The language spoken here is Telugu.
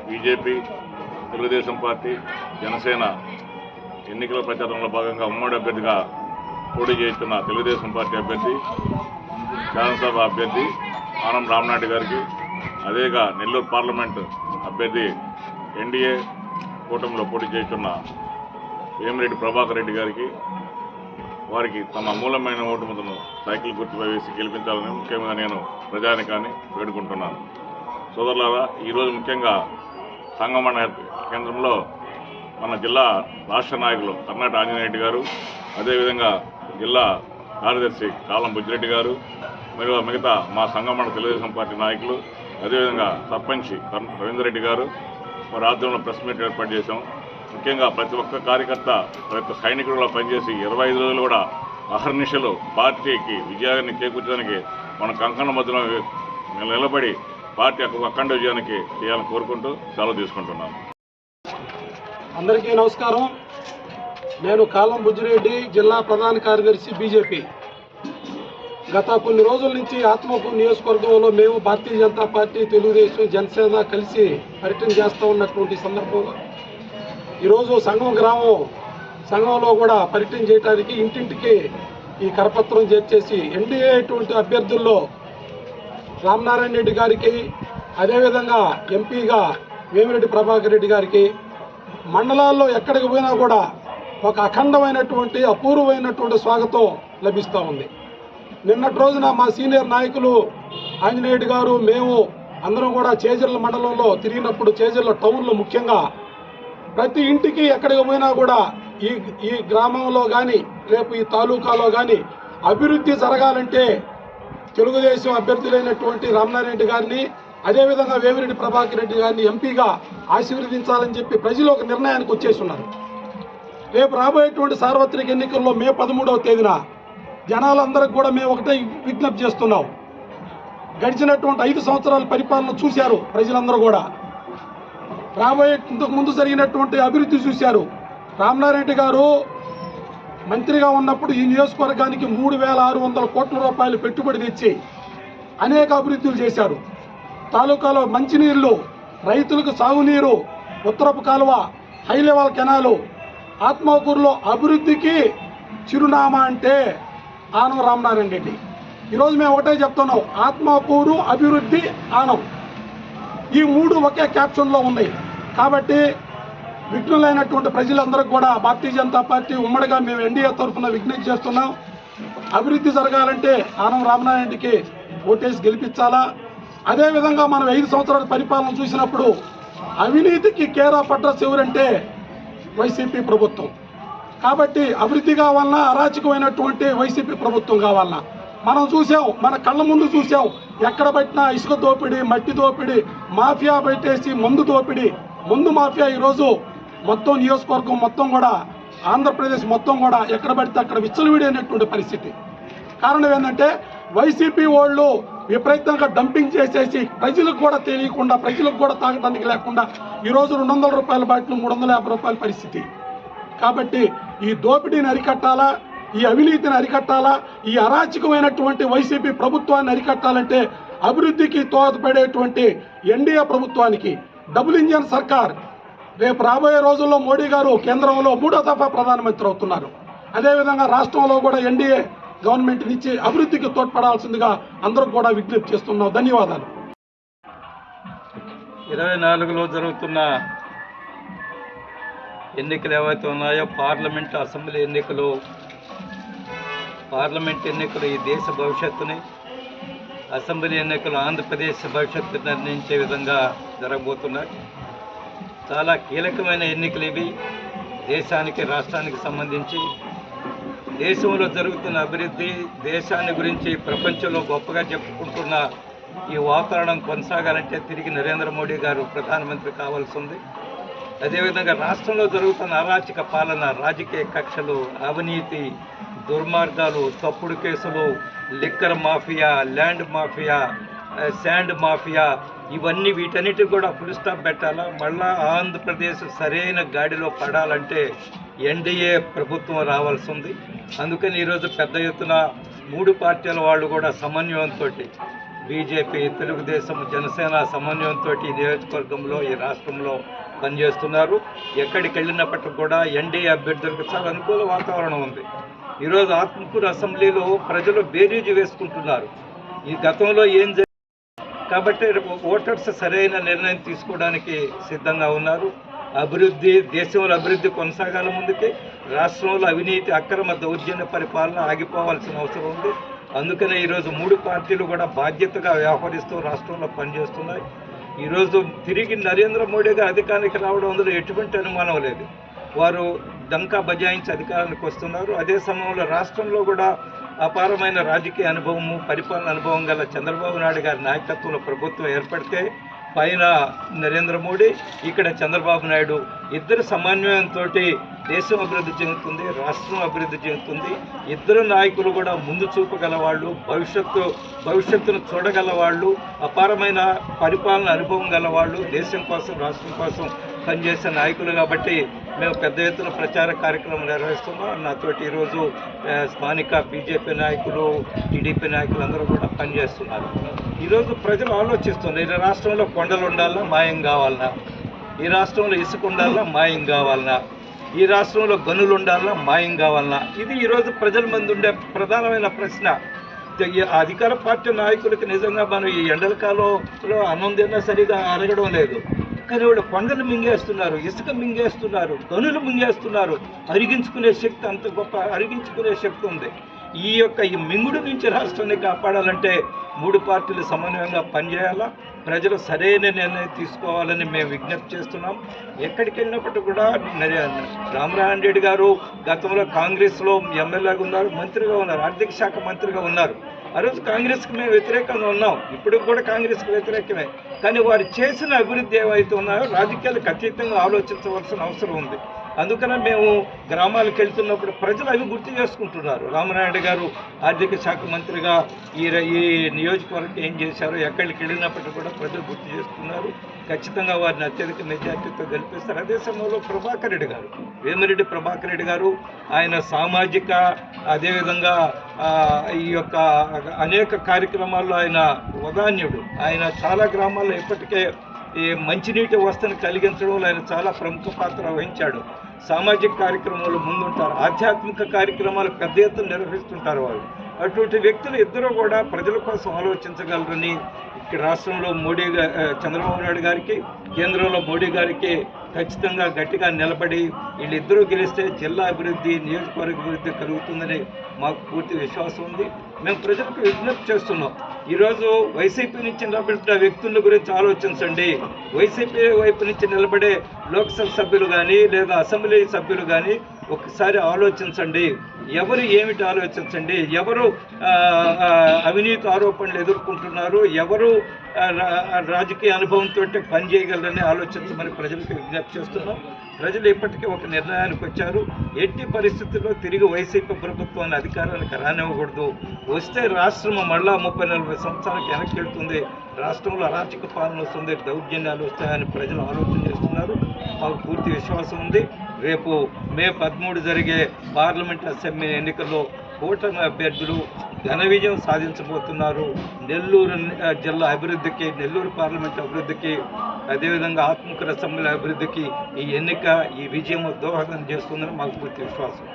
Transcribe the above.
బీజేపీ, తెలుగుదేశం పార్టీ, జనసేన ఎన్నికల ప్రచారంలో భాగంగా ఉమ్మడి అభ్యర్థిగా పోటీ చేస్తున్న తెలుగుదేశం పార్టీ అభ్యర్థి, శాసనసభ అభ్యర్థి ఆనం రామనాయుడు గారికి, అదేగా నెల్లూరు పార్లమెంటు అభ్యర్థి ఎన్డీఏ కూటమిలో పోటీ చేస్తున్న వేమిరెడ్డి ప్రభాకర్ రెడ్డి గారికి, వారికి తమ అమూలమైన ఓటు ముద్దను సైకిల్ గుర్తుపై వేసి గెలిపించాలని ముఖ్యంగా నేను ప్రజానికాన్ని వేడుకుంటున్నాను. సోదరులారా, ఈరోజు ముఖ్యంగా సంగమణ కేంద్రంలో మన జిల్లా రాష్ట్ర నాయకులు కర్నాటి ఆంజనేయుడు గారు, అదేవిధంగా జిల్లా కార్యదర్శి కాలం బుజ్జిరెడ్డి గారు, మరియు మిగతా మా సంగమణ తెలుగుదేశం పార్టీ నాయకులు, అదేవిధంగా సర్పంచ్ రవీందర్ రెడ్డి గారు మరి ఆధ్వర్యంలో ప్రెస్ మీట్ ఏర్పాటు చేశాం. ముఖ్యంగా ప్రతి ఒక్క కార్యకర్త, ప్రతి ఒక్క సైనికుడిలో పనిచేసి 25 రోజులు కూడా అహర్నిశలు పార్టీకి విజయాన్ని చేకూర్చడానికి మన కంకణ మధ్యలో నిలబడి పార్టీ అఖండ విజయానికి చేయాలని కోరుకుంటూ సెలవు తీసుకుంటున్నాను. అందరికీ నమస్కారం. నేను కాలం బుజ్జిరెడ్డి, జిల్లా ప్రధాన కార్యదర్శి బీజేపీ. గత కొన్ని రోజుల నుంచి ఆత్మకూరు నియోజకవర్గంలో మేము భారతీయ జనతా పార్టీ, తెలుగుదేశం, జనసేన కలిసి పర్యటన చేస్తూ ఉన్నటువంటి సందర్భంలో ఈరోజు సంఘంలో కూడా పర్యటన చేయడానికి ఇంటింటికి ఈ కరపత్రం చేర్చేసి ఎన్డీఏ అటువంటి అభ్యర్థుల్లో రామనారాయణ రెడ్డి గారికి, అదేవిధంగా ఎంపీగా వేమిరెడ్డి ప్రభాకర్ రెడ్డి గారికి మండలాల్లో ఎక్కడికి పోయినా కూడా ఒక అఖండమైనటువంటి అపూర్వమైనటువంటి స్వాగతం లభిస్తూ ఉంది. నిన్నటి రోజున మా సీనియర్ నాయకులు ఆంజనేయుడు గారు, మేము అందరం కూడా చేజర్ల మండలంలో తిరిగినప్పుడు, చేజర్ల టౌన్లో ముఖ్యంగా ప్రతి ఇంటికి ఎక్కడికి పోయినా కూడా ఈ గ్రామంలో కానీ రేపు ఈ తాలూకాలో కానీ అభివృద్ధి జరగాలంటే తెలుగుదేశం అభ్యర్థులైనటువంటి రామనారాయణ రెడ్డి గారిని, అదేవిధంగా వేమిరెడ్డి ప్రభాకర్ రెడ్డి గారిని ఎంపీగా ఆశీర్వదించాలని చెప్పి ప్రజలు ఒక నిర్ణయానికి వచ్చేస్తున్నారు. రేపు రాబోయేటువంటి సార్వత్రిక ఎన్నికల్లో మే 13వ తేదీన జనాలందరికీ కూడా మేము ఒకటే విజ్ఞప్తి చేస్తున్నాం. గడిచినటువంటి 5 సంవత్సరాల పరిపాలన చూశారు ప్రజలందరూ కూడా. రాబోయే ఇంతకు ముందు జరిగినటువంటి అభివృద్ధి చూశారు. రామనారాయణ రెడ్డి గారు మంత్రిగా ఉన్నప్పుడు ఈ నియోజకవర్గానికి 3,600 కోట్ల రూపాయలు పెట్టుబడి తెచ్చి అనేక అభివృద్ధులు చేశారు. తాలూకాలో మంచినీళ్లు, రైతులకు సాగునీరు, ఉత్తరపు కాలువ, హై లెవెల్ కెనాలు, ఆత్మకూరులో అభివృద్ధికి చిరునామా అంటే ఆనం రామనారాయణ రెడ్డి. ఈరోజు మేము ఒకటే చెప్తున్నాం, ఆత్మకూరు అభివృద్ధి ఆనం, ఈ 3 ఒకే క్యాప్షన్లో ఉన్నాయి. కాబట్టి విఘ్నులైనటువంటి ప్రజలందరికీ కూడా భారతీయ జనతా పార్టీ ఉమ్మడిగా మేము ఎన్డీఏ తరఫున విజ్ఞప్తి చేస్తున్నాం. అభివృద్ధి జరగాలంటే ఆనం రామనారాయణ రెడ్డికి ఓటేసి గెలిపించాలా. అదేవిధంగా మనం 5 సంవత్సరాల పరిపాలన చూసినప్పుడు అవినీతికి కేర్ ఆఫ్ అడ్రస్ ఎవరంటే వైసీపీ ప్రభుత్వం. కాబట్టి అభివృద్ధి కావాలన్నా అరాచకమైనటువంటి వైసీపీ ప్రభుత్వం కావాలన్నా మనం చూసాం, మన కళ్ళ ముందు చూసాం. ఎక్కడ పెట్టినా ఇసుక దోపిడీ, మట్టి దోపిడీ, మాఫియా పెట్టేసి మందు మాఫియా ఈరోజు మొత్తం నియోజకవర్గం మొత్తం కూడా, ఆంధ్రప్రదేశ్ మొత్తం కూడా ఎక్కడ పడితే అక్కడ విచ్చలవిడైనటువంటి పరిస్థితి. కారణం ఏంటంటే వైసీపీ వాళ్ళు విపరీతంగా డంపింగ్ చేసేసి ప్రజలకు కూడా తెలియకుండా, ప్రజలకు కూడా తాగడానికి లేకుండా ఈరోజు 200 రూపాయల బాటిల్ 350 రూపాయల పరిస్థితి. కాబట్టి ఈ దోపిడీని అరికట్టాలా, ఈ అవినీతిని అరికట్టాలా, ఈ అరాచకమైనటువంటి వైసీపీ ప్రభుత్వాన్ని అరికట్టాలంటే అభివృద్ధికి దోహదపడేటువంటి ఎన్డీఏ ప్రభుత్వానికి, డబుల్ ఇంజన్ సర్కార్, రేపు రాబోయే రోజుల్లో మోడీ గారు కేంద్రంలో 3వ దఫా ప్రధానమంత్రి అవుతున్నారు. అదేవిధంగా రాష్ట్రంలో కూడా ఎన్డీఏ గవర్నమెంట్ నుంచి అభివృద్ధికి తోడ్పడాల్సిందిగా అందరూ కూడా విజ్ఞప్తి చేస్తున్నాం. ధన్యవాదాలు. 24లో జరుగుతున్న ఎన్నికలు ఏవైతే ఉన్నాయో, పార్లమెంట్, అసెంబ్లీ ఎన్నికలు, పార్లమెంట్ ఎన్నికలు ఈ దేశ భవిష్యత్తుని, అసెంబ్లీ ఎన్నికలు ఆంధ్రప్రదేశ్ భవిష్యత్తు నిర్ణయించే విధంగా జరగబోతున్నాయి. చాలా కీలకమైన ఎన్నికలు ఇవి. దేశానికి, రాష్ట్రానికి సంబంధించి దేశంలో జరుగుతున్న అభివృద్ధి, దేశాన్ని గురించి ప్రపంచంలో గొప్పగా చెప్పుకుంటున్న ఈ వాతావరణం కొనసాగాలంటే తిరిగి నరేంద్ర మోడీ గారు ప్రధానమంత్రి కావాల్సి ఉంది. అదేవిధంగా రాష్ట్రంలో జరుగుతున్న అరాచక పాలన, రాజకీయ కక్షలు, అవినీతి, దుర్మార్గాలు, తప్పుడు కేసులు, liquor mafia, land mafia, sand mafia, ఇవన్నీ వీటన్నిటికి కూడా ఫుల్ స్టాప్ పెట్టాలా. మళ్ళా ఆంధ్రప్రదేశ్ సరైన గాడిలో పడాలంటే ఎన్డీఏ ప్రభుత్వం రావాల్సి ఉంది. అందుకని ఈరోజు పెద్ద ఎత్తున 3 పార్టీల వాళ్ళు కూడా సమన్వయంతో బీజేపీ, తెలుగుదేశం, జనసేన సమన్వయంతో ఈ నియోజకవర్గంలో, ఈ రాష్ట్రంలో పనిచేస్తున్నారు. ఎక్కడికి వెళ్ళినప్పటికీ కూడా ఎన్డీఏ అభ్యర్థులకు చాలా అనుకూల వాతావరణం ఉంది. ఈరోజు ఆత్మకూరు అసెంబ్లీలో ప్రజలు బేరీజు వేసుకుంటున్నారు. ఈ గతంలో ఏం జరిగింది కాబట్టి ఓటర్స్ సరైన నిర్ణయం తీసుకోవడానికి సిద్ధంగా ఉన్నారు. అభివృద్ధి, దేశంలో అభివృద్ధి కొనసాగాల ముందుకి రాష్ట్రంలో అవినీతి, అక్రమ, దౌర్జన్య పరిపాలన ఆగిపోవాల్సిన అవసరం ఉంది. అందుకనే ఈరోజు 3 పార్టీలు కూడా బాధ్యతగా వ్యవహరిస్తూ రాష్ట్రంలో పనిచేస్తున్నాయి. ఈరోజు తిరిగి నరేంద్ర మోడీ గారు అధికారానికి రావడం అందులో ఎటువంటి అనుమానం లేదు. వారు డంకా బజాయించి అధికారానికి వస్తున్నారు. అదే సమయంలో రాష్ట్రంలో కూడా అపారమైన రాజకీయ అనుభవము, పరిపాలన అనుభవం గల చంద్రబాబు నాయుడు గారి నాయకత్వంలో ప్రభుత్వం ఏర్పడితే పైన నరేంద్ర మోడీ, ఇక్కడ చంద్రబాబు నాయుడు ఇద్దరు సమన్వయంతో దేశం అభివృద్ధి చెందుతుంది, రాష్ట్రం అభివృద్ధి చెందుతుంది. ఇద్దరు నాయకులు కూడా ముందు చూపగలవాళ్ళు, భవిష్యత్తును చూడగలవాళ్ళు, అపారమైన పరిపాలన అనుభవం గలవాళ్ళు, దేశం కోసం, రాష్ట్రం కోసం పనిచేసే నాయకులు. కాబట్టి మేము పెద్ద ఎత్తున ప్రచార కార్యక్రమం నిర్వహిస్తున్నాం. నాతోటి ఈరోజు స్థానిక బీజేపీ నాయకులు, టీడీపీ నాయకులు అందరూ కూడా పనిచేస్తున్నారు. ఈరోజు ప్రజలు ఆలోచిస్తున్నారు, ఈ రాష్ట్రంలో కొండలు ఉండాలన్నా మాయం కావాలన్నా, ఈ రాష్ట్రంలో ఇసుక ఉండాలన్నా మాయం కావాలన్నా, ఈ రాష్ట్రంలో గనులు ఉండాలన్నా మాయం కావాలన్నా. ఇది ఈరోజు ప్రజల మంది ఉండే ప్రధానమైన ప్రశ్న. అధికార పార్టీ నాయకులకి నిజంగా మనం ఈ ఎండల కాలంలో అన్నం తిన్నా సరిగా అరగడం లేదు. కానీ వాళ్ళు కొండలు మింగేస్తున్నారు, ఇసుక మింగేస్తున్నారు, గనులు మింగేస్తున్నారు. అరిగించుకునే శక్తి, అంత గొప్ప అరిగించుకునే శక్తి ఉంది. ఈ మింగుడు నుంచి రాష్ట్రాన్ని కాపాడాలంటే 3 పార్టీలు సమన్వయంగా పనిచేయాలా, ప్రజలు సరైన నిర్ణయం తీసుకోవాలని మేము విజ్ఞప్తి చేస్తున్నాం. ఎక్కడికి వెళ్ళినప్పటికీ కూడా రామనారాయణ రెడ్డి గారు గతంలో కాంగ్రెస్లో ఎమ్మెల్యేగా ఉన్నారు, మంత్రిగా ఉన్నారు, ఆర్థిక శాఖ మంత్రిగా ఉన్నారు. ఆ రోజు కాంగ్రెస్కి మేము వ్యతిరేకంగా ఉన్నాం, ఇప్పుడు కూడా కాంగ్రెస్కి వ్యతిరేకమే. కానీ వారు చేసిన అభివృద్ధి ఏవైతే ఉన్నాయో రాజకీయాలకు అతీతంగా ఆలోచించవలసిన అవసరం ఉంది. అందుకనే మేము గ్రామాలకు వెళ్తున్నప్పుడు ప్రజలు అవి గుర్తు చేసుకుంటున్నారు. రామనారాయణ గారు ఆర్థిక శాఖ మంత్రిగా ఈ నియోజకవర్గం ఏం చేశారో ఎక్కడికి వెళ్ళినప్పటికీ కూడా ప్రజలు గుర్తు చేస్తున్నారు. ఖచ్చితంగా వారిని అత్యధిక మెజార్టీతో గెలిపిస్తారు. అదే సమయంలో ప్రభాకర్ రెడ్డి గారు, వేమిరెడ్డి ప్రభాకర్ రెడ్డి గారు, ఆయన సామాజిక, అదేవిధంగా ఈ అనేక కార్యక్రమాల్లో ఆయన వదాన్యుడు. ఆయన చాలా గ్రామాల్లో ఇప్పటికే ఈ మంచినీటి వ్యవస్థను కలిగించడంలో ఆయన చాలా ప్రముఖ పాత్ర వహించాడు. సామాజిక కార్యక్రమాలు ముందుంటారు, ఆధ్యాత్మిక కార్యక్రమాలు పెద్ద ఎత్తున నిర్వహిస్తుంటారు వారు. అటువంటి వ్యక్తులు ఇద్దరు కూడా ప్రజల కోసం ఆలోచించగలరని ఇక్కడ రాష్ట్రంలో చంద్రబాబు నాయుడు గారికి, కేంద్రంలో మోడీ గారికి ఖచ్చితంగా గట్టిగా నిలబడి వీళ్ళిద్దరూ గెలిస్తే జిల్లా అభివృద్ధి, నియోజకవర్గ అభివృద్ధి కలుగుతుందని మాకు పూర్తి విశ్వాసం ఉంది. మేము ప్రజలకు విజ్ఞప్తి చేస్తున్నాం. ఈరోజు వైసీపీ నుంచి నిలబడిన వ్యక్తుల గురించి ఆలోచించండి. వైసీపీ వైపు నుంచి నిలబడే లోక్సభ సభ్యులు కానీ లేదా అసెంబ్లీ సభ్యులు కానీ ఒకసారి ఆలోచించండి. ఎవరు ఏమిటి ఆలోచించండి, ఎవరు అవినీతి ఆరోపణలు ఎదుర్కొంటున్నారు, ఎవరు రాజకీయ అనుభవంతో పనిచేయగలరని ఆలోచించమని ప్రజలకు విజ్ఞప్తి చేస్తున్నాం. ప్రజలు ఇప్పటికే ఒక నిర్ణయానికి వచ్చారు. ఎట్టి పరిస్థితుల్లో తిరిగి వైసీపీ ప్రభుత్వాన్ని అధికారానికి రానివ్వకూడదు. వస్తే రాష్ట్రం మళ్ళా 30-40 సంవత్సరాలకు వెనక్కి వెళ్తుంది, రాష్ట్రంలో అరాచక పాలన వస్తుంది, దౌర్జన్యాలు వస్తాయని ప్రజలు ఆలోచన చేస్తున్నారు. మాకు పూర్తి విశ్వాసం ఉంది. రేపు మే 13 జరిగే పార్లమెంట్ అసెంబ్లీ ఎన్నికల్లో కూటమి అభ్యర్థులు ఘన విజయం సాధించబోతున్నారు. నెల్లూరు జిల్లా అభివృద్ధికి, నెల్లూరు పార్లమెంట్ అభివృద్ధికి, అదేవిధంగా ఆత్మకూరు అసెంబ్లీ అభివృద్ధికి ఈ ఎన్నిక, ఈ విజయం దోహదం చేస్తుందని మాకు పూర్తి విశ్వాసం.